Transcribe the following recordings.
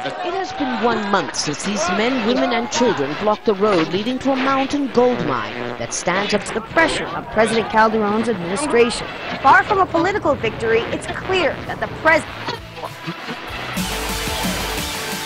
It has been 1 month since these men, women and children blocked the road leading to a mountain gold mine that stands up to the pressure of President Calderon's administration. Far from a political victory, it's clear that the president...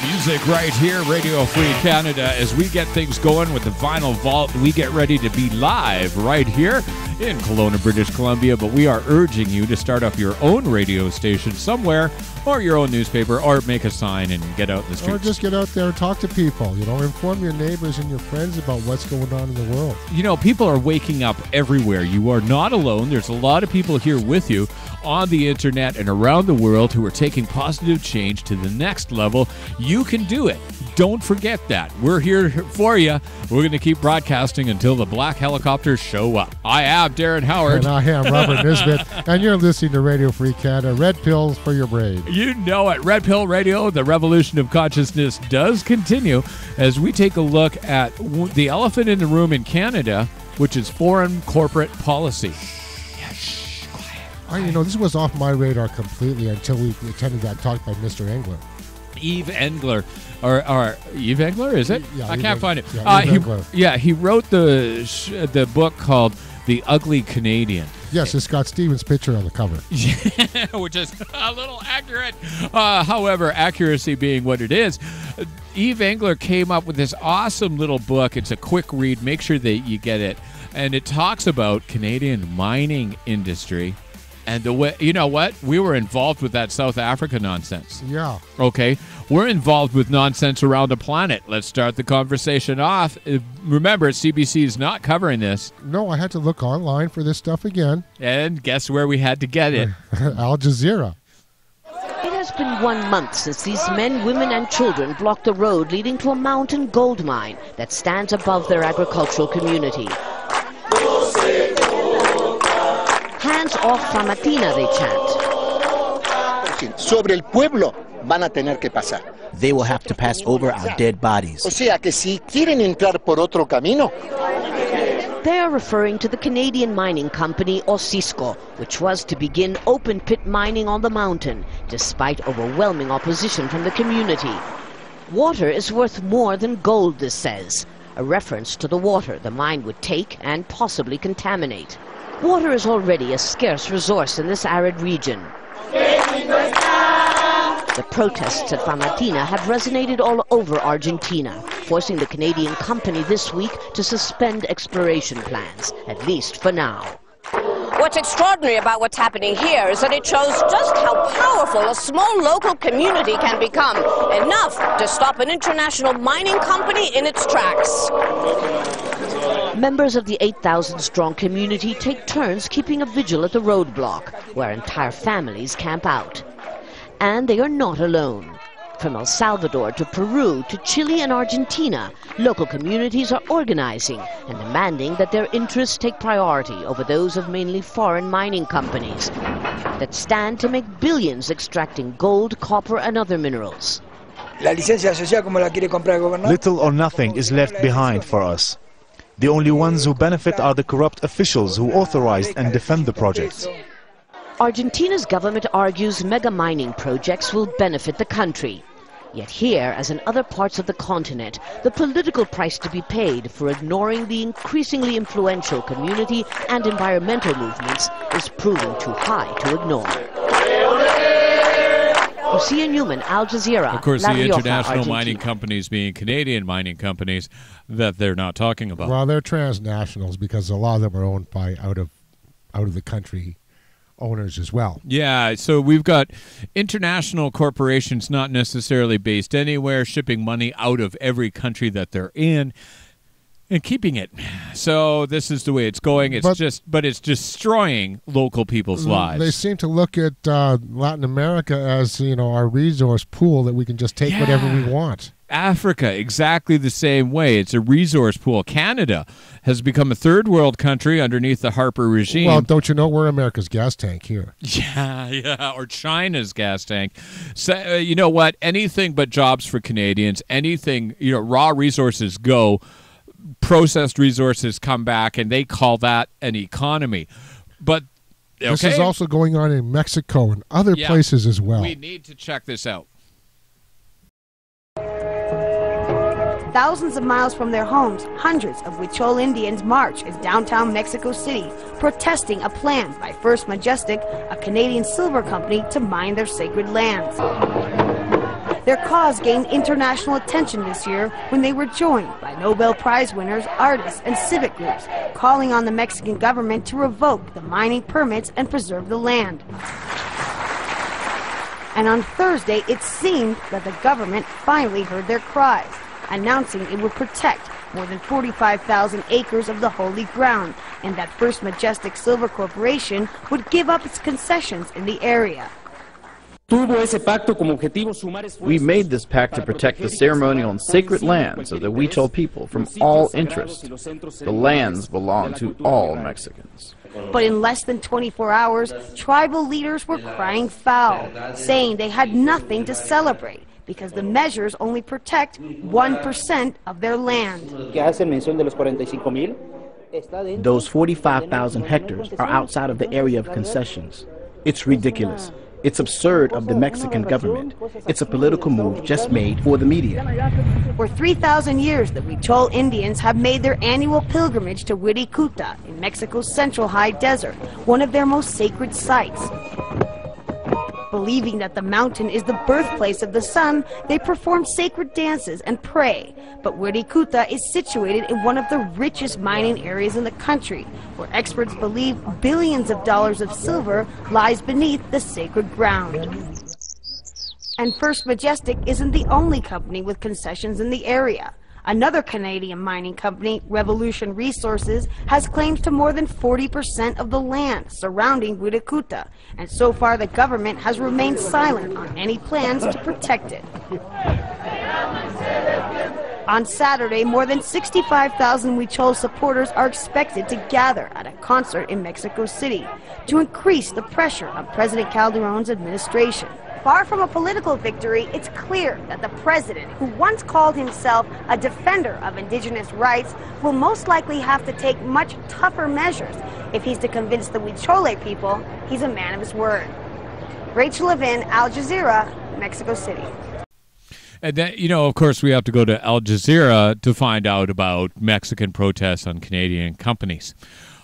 Music right here, Radio Free Canada. As we get things going with the Vinyl Vault, we get ready to be live right here in Kelowna, British Columbia. But we are urging you to start up your own radio station somewhere, or your own newspaper, or make a sign and get out in the streets. Or just get out there and talk to people. You know, inform your neighbors and your friends about what's going on in the world. You know, people are waking up everywhere. You are not alone. There's a lot of people here with you on the internet and around the world who are taking positive change to the next level. You can do it. Don't forget that. We're here for you. We're going to keep broadcasting until the black helicopters show up. I am Darren Howard. And I am Robert Nisbet. And you're listening to Radio Free Canada. Red pills for your brain. You know it. Red Pill Radio, the revolution of consciousness, does continue as we take a look at the elephant in the room in Canada, which is foreign corporate policy. You know, this was off my radar completely until we attended that talk by Mr. Engler. Engler, or Eve Engler, is it? Yeah, I can't find it. He wrote the book called The Ugly Canadian. Yes, it's got Stephen's picture on the cover. Which is a little accurate. However, accuracy being what it is, Eve Engler came up with this awesome little book. It's a quick read. Make sure that you get it. And it talks about Canadian mining industry. And the way, you know what? We were involved with that South Africa nonsense. Yeah. Okay. We're involved with nonsense around the planet. Let's start the conversation off. Remember, CBC is not covering this. No, I had to look online for this stuff again. And guess where we had to get it? Al Jazeera. It has been 1 month since these men, women and children blocked the road leading to a mountain gold mine that stands above their agricultural community. Hands off Famatina, they chant. Sobre el pueblo van a tener que pasar. They will have to pass over our dead bodies. O sea que si quieren entrar por otro camino. They are referring to the Canadian mining company Osisko, which was to begin open-pit mining on the mountain, despite overwhelming opposition from the community. Water is worth more than gold, this says, a reference to the water the mine would take and possibly contaminate. Water is already a scarce resource in this arid region. The protests at Famatina have resonated all over Argentina, forcing the Canadian company this week to suspend exploration plans, at least for now. What's extraordinary about what's happening here is that it shows just how powerful a small local community can become, enough to stop an international mining company in its tracks. Members of the 8,000-strong community take turns keeping a vigil at the roadblock, where entire families camp out. And they are not alone. From El Salvador to Peru to Chile and Argentina, local communities are organizing and demanding that their interests take priority over those of mainly foreign mining companies that stand to make billions extracting gold, copper and other minerals. Little or nothing is left behind for us. The only ones who benefit are the corrupt officials who authorized and defend the projects. Argentina's government argues mega mining projects will benefit the country. Yet here, as in other parts of the continent, the political price to be paid for ignoring the increasingly influential community and environmental movements is proving too high to ignore. Lucia Newman, Al Jazeera. Of course, the international mining companies being Canadian mining companies that they're not talking about. Well, they're transnationals because a lot of them are owned by out of the country owners as well. Yeah, so we've got international corporations not necessarily based anywhere, shipping money out of every country that they're in and keeping it. So this is the way it's going. But it's destroying local people's lives. They seem to look at Latin America as, you know, our resource pool that we can just take whatever we want. Africa, exactly the same way. It's a resource pool. Canada has become a third world country underneath the Harper regime. Well, don't you know we're America's gas tank here? Yeah, or China's gas tank. So, you know what? Anything but jobs for Canadians. Anything, you know, raw resources go, processed resources come back, and they call that an economy. But this is also going on in Mexico and other places as well. We need to check this out. thousands of miles from their homes, hundreds of Huichol Indians march in downtown Mexico City, protesting a plan by First Majestic, a Canadian silver company, to mine their sacred lands. Their cause gained international attention this year when they were joined by Nobel Prize winners, artists, and civic groups, calling on the Mexican government to revoke the mining permits and preserve the land. And on Thursday, it seemed that the government finally heard their cries, announcing it would protect more than 45,000 acres of the holy ground, and that First Majestic Silver Corporation would give up its concessions in the area. We made this pact to protect the ceremonial and sacred lands of the Huichol people from all interest. The lands belong to all Mexicans. But in less than 24 hours, tribal leaders were crying foul, saying they had nothing to celebrate because the measures only protect 1% of their land. Those 45,000 hectares are outside of the area of concessions. It's ridiculous. It's absurd of the Mexican government. It's a political move just made for the media. For 3,000 years, the Huichol Indians have made their annual pilgrimage to Wirikuta in Mexico's central high desert, one of their most sacred sites. Believing that the mountain is the birthplace of the sun, they perform sacred dances and pray. But Wirikuta is situated in one of the richest mining areas in the country, where experts believe billions of dollars of silver lies beneath the sacred ground. And First Majestic isn't the only company with concessions in the area. Another Canadian mining company, Revolution Resources, has claims to more than 40% of the land surrounding Wirikuta, and so far the government has remained silent on any plans to protect it. On Saturday, more than 65,000 Huichol supporters are expected to gather at a concert in Mexico City to increase the pressure on President Calderon's administration. Far from a political victory, it's clear that the president, who once called himself a defender of indigenous rights, will most likely have to take much tougher measures if he's to convince the Huichol people he's a man of his word. Rachel Levin, Al Jazeera, Mexico City. And then, of course, we have to go to Al Jazeera to find out about Mexican protests on Canadian companies.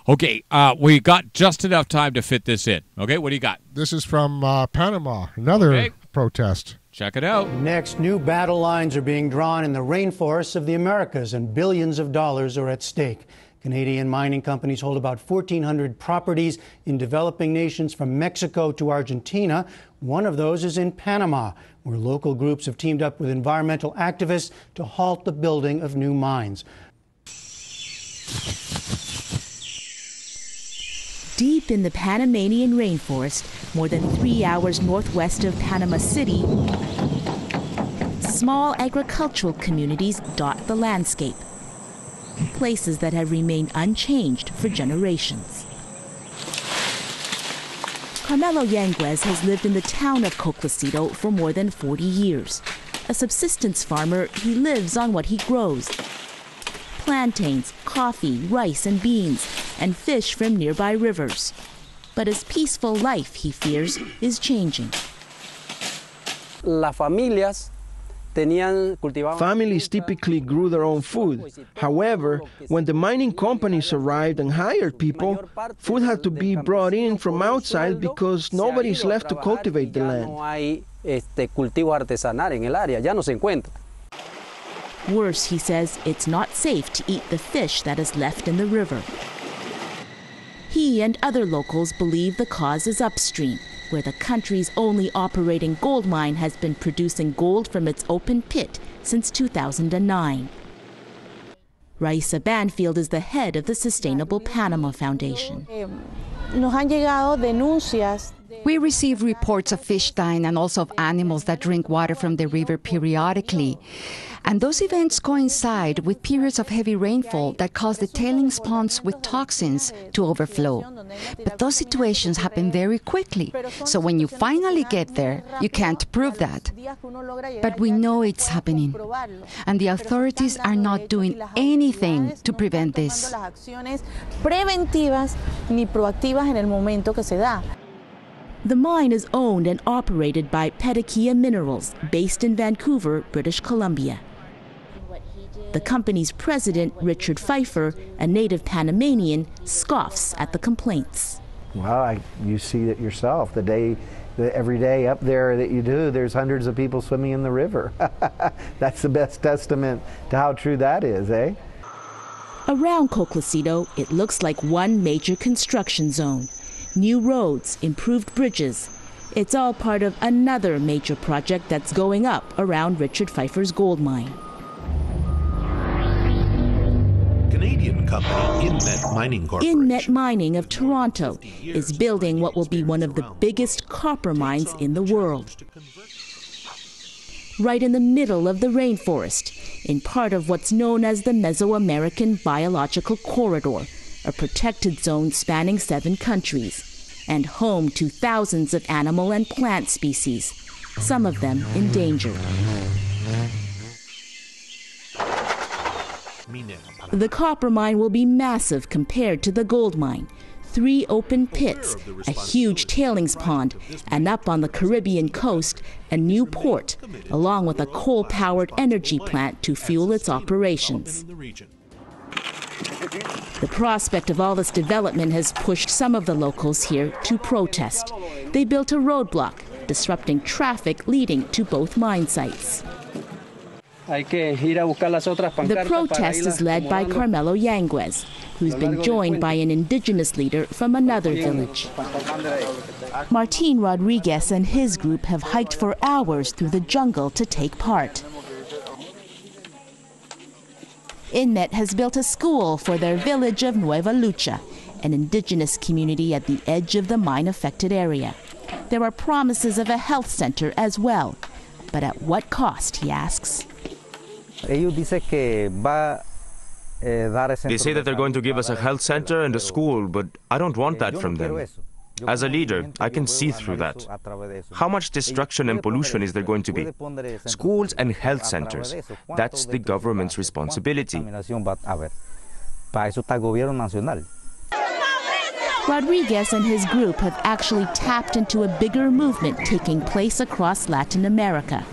Okay, we got just enough time to fit this in. Okay, what do you got? This is from Panama, another protest. Check it out. Next, new battle lines are being drawn in the rainforests of the Americas, and billions of dollars are at stake. Canadian mining companies hold about 1,400 properties in developing nations from Mexico to Argentina. One of those is in Panama, where local groups have teamed up with environmental activists to halt the building of new mines. Deep in the Panamanian rainforest, more than 3 hours northwest of Panama City, small agricultural communities dot the landscape, places that have remained unchanged for generations. Carmelo Yanguez has lived in the town of Coclacito for more than 40 years. A subsistence farmer, he lives on what he grows: plantains, coffee, rice, and beans, and fish from nearby rivers. But his peaceful life, he fears, is changing. Families typically grew their own food. However, when the mining companies arrived and hired people, food had to be brought in from outside because nobody's left to cultivate the land. Worse, he says, it's not safe to eat the fish that is left in the river. He and other locals believe the cause is upstream, where the country's only operating gold mine has been producing gold from its open pit since 2009. Raisa Banfield is the head of the Sustainable Panama Foundation. We receive reports of fish dying and also of animals that drink water from the river periodically. And those events coincide with periods of heavy rainfall that cause the tailings ponds with toxins to overflow. But those situations happen very quickly. So when you finally get there, you can't prove that. But we know it's happening. And the authorities are not doing anything to prevent this. The mine is owned and operated by Petakia Minerals, based in Vancouver, British Columbia. The company's president, Richard Pfeiffer, a native Panamanian, scoffs at the complaints. Well, you see it yourself. Every day up there that you do, there's hundreds of people swimming in the river. That's the best testament to how true that is, eh? Around Coclecido, it looks like one major construction zone. New roads, improved bridges. It's all part of another major project that's going up around Richard Pfeiffer's gold mine. Canadian company Inmet Mining Corporation. Inmet Mining of Toronto is building what will be one of the biggest copper mines in the world. Right in the middle of the rainforest, in part of what's known as the Mesoamerican Biological Corridor, a protected zone spanning 7 countries, and home to thousands of animal and plant species, some of them endangered. The copper mine will be massive compared to the gold mine. 3 open pits, a huge tailings pond, and up on the Caribbean coast, a new port, along with a coal-powered energy plant to fuel its operations. The prospect of all this development has pushed some of the locals here to protest. They built a roadblock, disrupting traffic leading to both mine sites. The protest is led by Carmelo Yanguez, who's been joined by an indigenous leader from another village. Martin Rodriguez and his group have hiked for hours through the jungle to take part. Inmet has built a school for their village of Nueva Lucha, an indigenous community at the edge of the mine-affected area. There are promises of a health center as well, but at what cost, he asks. They say that they're going to give us a health center and a school, but I don't want that from them. As a leader, I can see through that. How much destruction and pollution is there going to be? Schools and health centers, that's the government's responsibility. Rodriguez and his group have actually tapped into a bigger movement taking place across Latin America.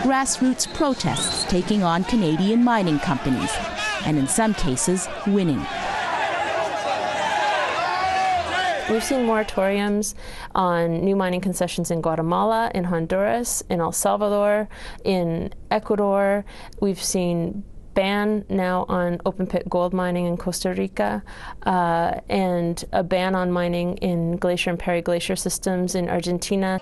Grassroots protests taking on Canadian mining companies, and in some cases, winning. We've seen moratoriums on new mining concessions in Guatemala, in Honduras, in El Salvador, in Ecuador. We've seen ban now on open pit gold mining in Costa Rica, and a ban on mining in glacier and periglacier systems in Argentina.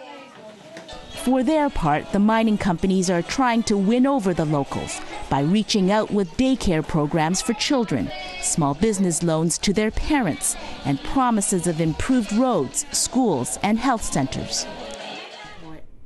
For their part, the mining companies are trying to win over the locals by reaching out with daycare programs for children, small business loans to their parents, and promises of improved roads, schools, and health centers.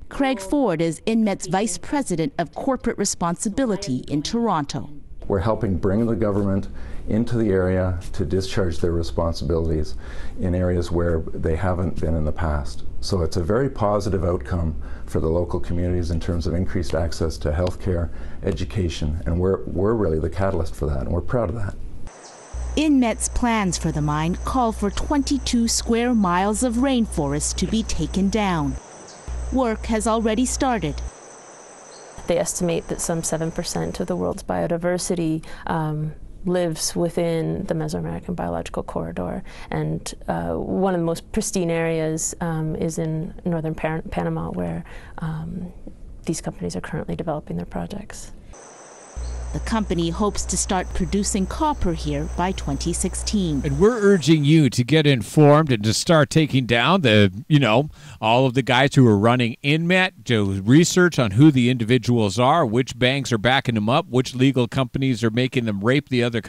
Craig Ford is Inmet's Vice President of Corporate Responsibility in Toronto. We're helping bring the government into the area to discharge their responsibilities in areas where they haven't been in the past. So it's a very positive outcome for the local communities in terms of increased access to healthcare, education, and we're really the catalyst for that, and we're proud of that. Inmet's plans for the mine call for 22 square miles of rainforest to be taken down. Work has already started. They estimate that some 7% of the world's biodiversity lives within the Mesoamerican Biological Corridor, and one of the most pristine areas is in northern Panama, where these companies are currently developing their projects. The company hopes to start producing copper here by 2016. And we're urging you to get informed and to start taking down all of the guys who are running Inmet, to research on who the individuals are, which banks are backing them up, which legal companies are making them rape the other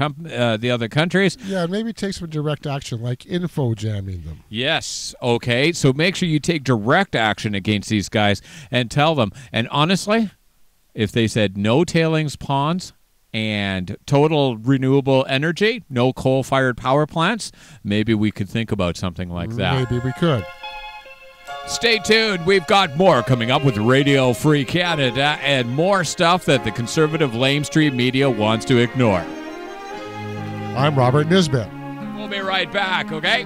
countries. Yeah, maybe take some direct action, like info jamming them. Yes, okay. So make sure you take direct action against these guys and tell them. And honestly, if they said no tailings ponds and total renewable energy, no coal-fired power plants, maybe we could think about something like that. Maybe we could. Stay tuned. We've got more coming up with Radio Free Canada and more stuff that the conservative lamestream media wants to ignore. I'm Robert Nisbet. We'll be right back, okay?